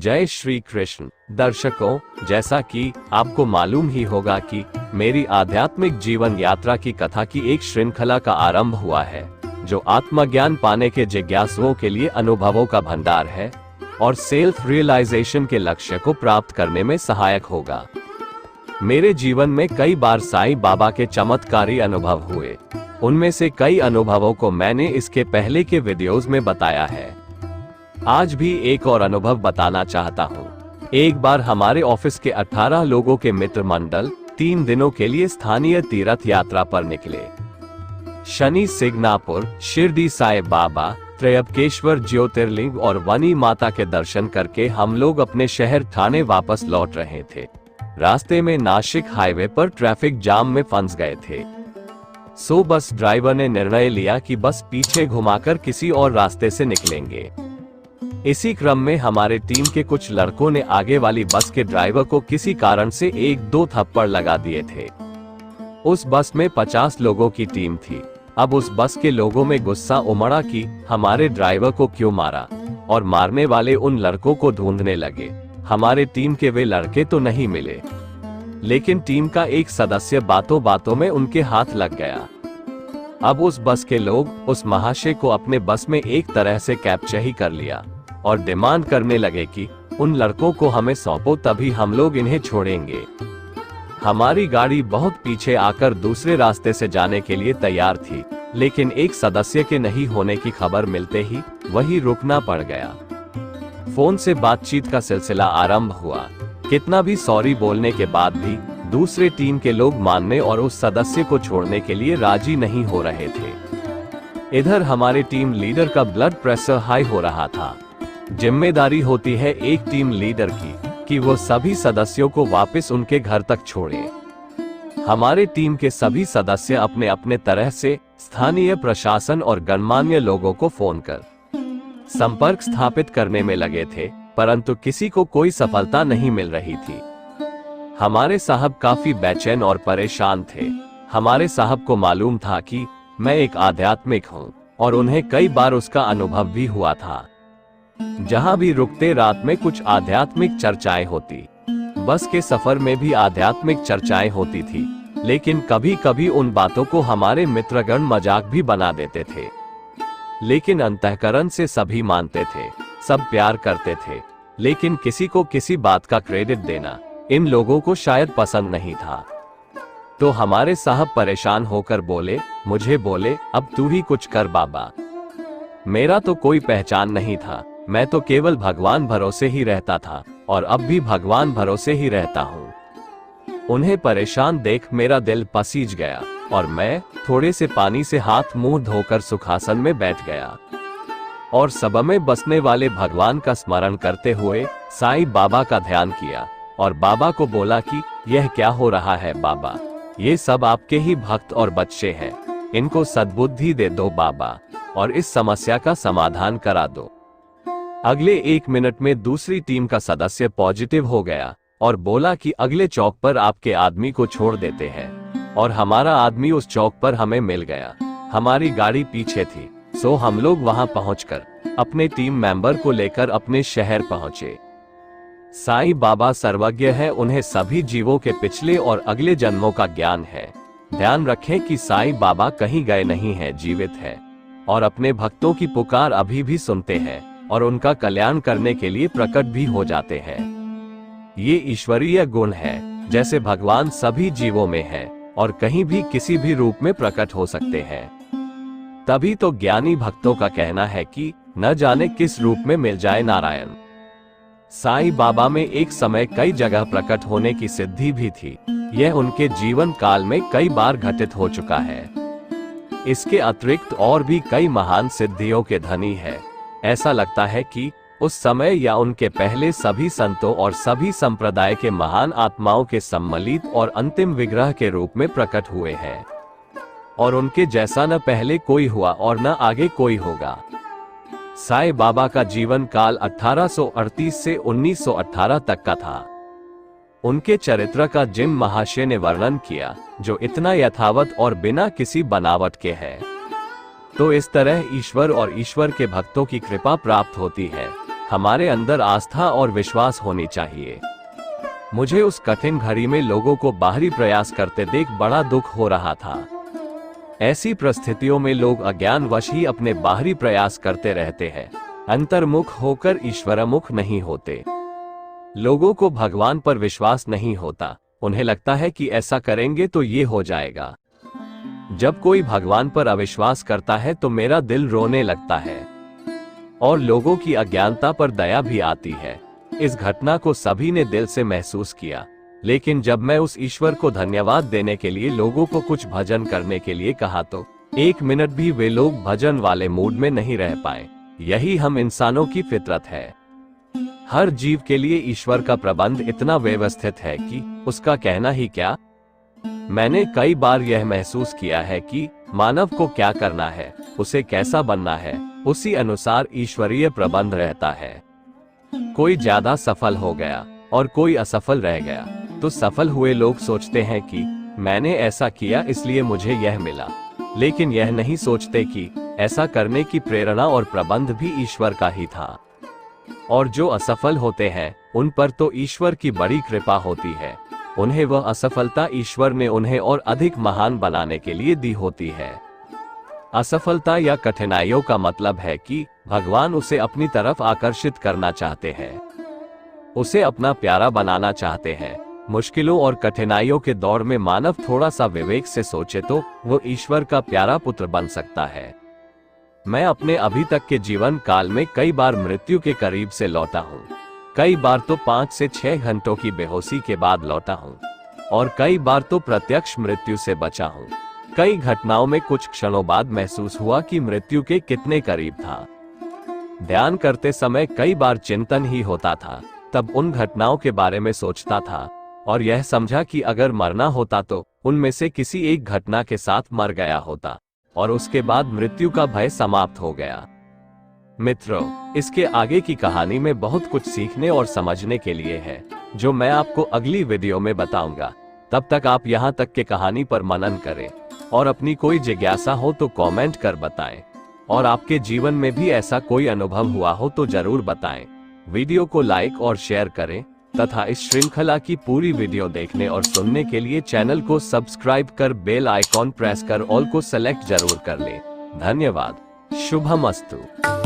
जय श्री कृष्ण। दर्शकों, जैसा कि आपको मालूम ही होगा कि मेरी आध्यात्मिक जीवन यात्रा की कथा की एक श्रृंखला का आरंभ हुआ है, जो आत्मज्ञान पाने के जिज्ञासुओं के लिए अनुभवों का भंडार है और सेल्फ रियलाइजेशन के लक्ष्य को प्राप्त करने में सहायक होगा। मेरे जीवन में कई बार साईं बाबा के चमत्कारी अनुभव हुए। उनमें से कई अनुभवों को मैंने इसके पहले के वीडियोस में बताया है। आज भी एक और अनुभव बताना चाहता हूँ। एक बार हमारे ऑफिस के 18 लोगों के मित्र मंडल 3 दिनों के लिए स्थानीय तीर्थ यात्रा पर निकले। शनि सिग्नापुर, शिरडी साई बाबा, त्रयंबकेश्वर ज्योतिर्लिंग और वनी माता के दर्शन करके हम लोग अपने शहर ठाणे वापस लौट रहे थे। रास्ते में नासिक हाईवे पर ट्रैफिक जाम में फंस गए थे। सो बस ड्राइवर ने निर्णय लिया कि बस पीछे घुमाकर किसी और रास्ते से निकलेंगे। इसी क्रम में हमारे टीम के कुछ लड़कों ने आगे वाली बस के ड्राइवर को किसी कारण से 1-2 थप्पड़ लगा दिए थे। उस बस में 50 लोगों की टीम थी। अब उस बस के लोगों में गुस्सा उमड़ा कि हमारे ड्राइवर को क्यों मारा, और मारने वाले उन लड़कों को ढूंढने लगे। हमारे टीम के वे लड़के तो नहीं मिले, लेकिन टीम का एक सदस्य बातों बातों में उनके हाथ लग गया। अब उस बस के लोग उस महाशय को अपने बस में एक तरह से कैप्चर ही कर लिया और डिमांड करने लगे कि उन लड़कों को हमें सौंपो, तभी हम लोग इन्हें छोड़ेंगे। हमारी गाड़ी बहुत पीछे आकर दूसरे रास्ते से जाने के लिए तैयार थी, लेकिन एक सदस्य के नहीं होने की खबर मिलते ही वही रुकना पड़ गया। फोन से बातचीत का सिलसिला आरंभ हुआ। कितना भी सॉरी बोलने के बाद भी दूसरे टीम के लोग मानने और उस सदस्य को छोड़ने के लिए राजी नहीं हो रहे थे। इधर हमारे टीम लीडर का ब्लड प्रेशर हाई हो रहा था। जिम्मेदारी होती है एक टीम लीडर की कि वो सभी सदस्यों को वापस उनके घर तक छोड़े। हमारे टीम के सभी सदस्य अपने अपने तरह से स्थानीय प्रशासन और गणमान्य लोगों को फोन कर संपर्क स्थापित करने में लगे थे, परंतु किसी को कोई सफलता नहीं मिल रही थी। हमारे साहब काफी बेचैन और परेशान थे। हमारे साहब को मालूम था कि मैं एक आध्यात्मिक हूँ और उन्हें कई बार उसका अनुभव भी हुआ था। जहाँ भी रुकते रात में कुछ आध्यात्मिक चर्चाएं होती। बस के सफर में भी आध्यात्मिक चर्चाएं होती थी, लेकिन कभी कभी उन बातों को हमारे मित्रगण मजाक भी बना देते थे। लेकिन अंतःकरण से सभी मानते थे, सब प्यार करते थे, लेकिन किसी को किसी बात का क्रेडिट देना इन लोगों को शायद पसंद नहीं था। तो हमारे साहब परेशान होकर बोले, मुझे बोले, अब तू ही कुछ कर बाबा। मेरा तो कोई पहचान नहीं था, मैं तो केवल भगवान भरोसे ही रहता था और अब भी भगवान भरोसे ही रहता हूँ। उन्हें परेशान देख मेरा दिल पसीज गया और मैं थोड़े से पानी से हाथ मुंह धोकर सुखासन में बैठ गया और सब में बसने वाले भगवान का स्मरण करते हुए साईं बाबा का ध्यान किया और बाबा को बोला कि यह क्या हो रहा है बाबा, ये सब आपके ही भक्त और बच्चे हैं, इनको सद्बुद्धि दे दो बाबा और इस समस्या का समाधान करा दो। अगले 1 मिनट में दूसरी टीम का सदस्य पॉजिटिव हो गया और बोला कि अगले चौक पर आपके आदमी को छोड़ देते हैं, और हमारा आदमी उस चौक पर हमें मिल गया। हमारी गाड़ी पीछे थी, सो हम लोग वहां पहुंचकर अपने टीम मेंबर को लेकर अपने शहर पहुंचे। साईं बाबा सर्वज्ञ है, उन्हें सभी जीवों के पिछले और अगले जन्मों का ज्ञान है। ध्यान रखें कि साईं बाबा कहीं गए नहीं हैं, जीवित है और अपने भक्तों की पुकार अभी भी सुनते हैं और उनका कल्याण करने के लिए प्रकट भी हो जाते हैं। ये ईश्वरीय गुण है, जैसे भगवान सभी जीवों में है और कहीं भी किसी भी रूप में प्रकट हो सकते हैं। तभी तो ज्ञानी भक्तों का कहना है कि न जाने किस रूप में मिल जाए नारायण। साईं बाबा में एक समय कई जगह प्रकट होने की सिद्धि भी थी। यह उनके जीवन काल में कई बार घटित हो चुका है। इसके अतिरिक्त और भी कई महान सिद्धियों के धनी है। ऐसा लगता है कि उस समय या उनके पहले सभी संतों और सभी संप्रदाय के महान आत्माओं के सम्मिलित और अंतिम विग्रह के रूप में प्रकट हुए हैं, और उनके जैसा न पहले कोई हुआ और न आगे कोई होगा। साईं बाबा का जीवन काल 1838 से 1918 तक का था। उनके चरित्र का जिन महाशय ने वर्णन किया, जो इतना यथावत और बिना किसी बनावट के है, तो इस तरह ईश्वर और ईश्वर के भक्तों की कृपा प्राप्त होती है। हमारे अंदर आस्था और विश्वास होनी चाहिए। मुझे उस कठिन घड़ी में लोगों को बाहरी प्रयास करते देख बड़ा दुख हो रहा था। ऐसी परिस्थितियों में लोग अज्ञानवश ही अपने बाहरी प्रयास करते रहते हैं, अंतर्मुख होकर ईश्वरमुख नहीं होते। लोगों को भगवान पर विश्वास नहीं होता, उन्हें लगता है कि ऐसा करेंगे तो ये हो जाएगा। जब कोई भगवान पर अविश्वास करता है तो मेरा दिल रोने लगता है और लोगों की अज्ञानता पर दया भी आती है। इस घटना को सभी ने दिल से महसूस किया, लेकिन जब मैं उस ईश्वर को धन्यवाद देने के लिए लोगों को कुछ भजन करने के लिए कहा तो 1 मिनट भी वे लोग भजन वाले मूड में नहीं रह पाए। यही हम इंसानों की फितरत है। हर जीव के लिए ईश्वर का प्रबंध इतना व्यवस्थित है कि उसका कहना ही क्या। मैंने कई बार यह महसूस किया है कि मानव को क्या करना है, उसे कैसा बनना है, उसी अनुसार ईश्वरीय प्रबंध रहता है। कोई ज्यादा सफल हो गया और कोई असफल रह गया तो सफल हुए लोग सोचते हैं कि मैंने ऐसा किया इसलिए मुझे यह मिला, लेकिन यह नहीं सोचते कि ऐसा करने की प्रेरणा और प्रबंध भी ईश्वर का ही था। और जो असफल होते हैं उन पर तो ईश्वर की बड़ी कृपा होती है। उन्हें वह असफलता ईश्वर ने उन्हें और अधिक महान बनाने के लिए दी होती है। असफलता या कठिनाइयों का मतलब है कि भगवान उसे अपनी तरफ आकर्षित करना चाहते हैं, उसे अपना प्यारा बनाना चाहते हैं। मुश्किलों और कठिनाइयों के दौर में मानव थोड़ा सा विवेक से सोचे तो वो ईश्वर का प्यारा पुत्र बन सकता है। मैं अपने अभी तक के जीवन काल में कई बार मृत्यु के करीब से लौटा हूँ। कई बार तो 5 से 6 घंटों की बेहोशी के बाद लौटा हूँ और कई बार तो प्रत्यक्ष मृत्यु से बचा हूँ। कई घटनाओं में कुछ क्षणों बाद महसूस हुआ कि मृत्यु के कितने करीब था। ध्यान करते समय कई बार चिंतन ही होता था। तब उन घटनाओं के बारे में सोचता था और यह समझा कि अगर मरना होता तो उनमें से किसी एक घटना के साथ मर गया होता और उसके बाद मृत्यु का भय समाप्त हो गया। मित्रों, इसके आगे की कहानी में बहुत कुछ सीखने और समझने के लिए है, जो मैं आपको अगली वीडियो में बताऊंगा। तब तक आप यहाँ तक के कहानी पर मनन करें और अपनी कोई जिज्ञासा हो तो कमेंट कर बताएं और आपके जीवन में भी ऐसा कोई अनुभव हुआ हो तो जरूर बताएं। वीडियो को लाइक और शेयर करें तथा इस श्रृंखला की पूरी वीडियो देखने और सुनने के लिए चैनल को सब्सक्राइब कर बेल आइकॉन प्रेस कर ऑल को सेलेक्ट जरूर कर लें। धन्यवाद। शुभमस्तु।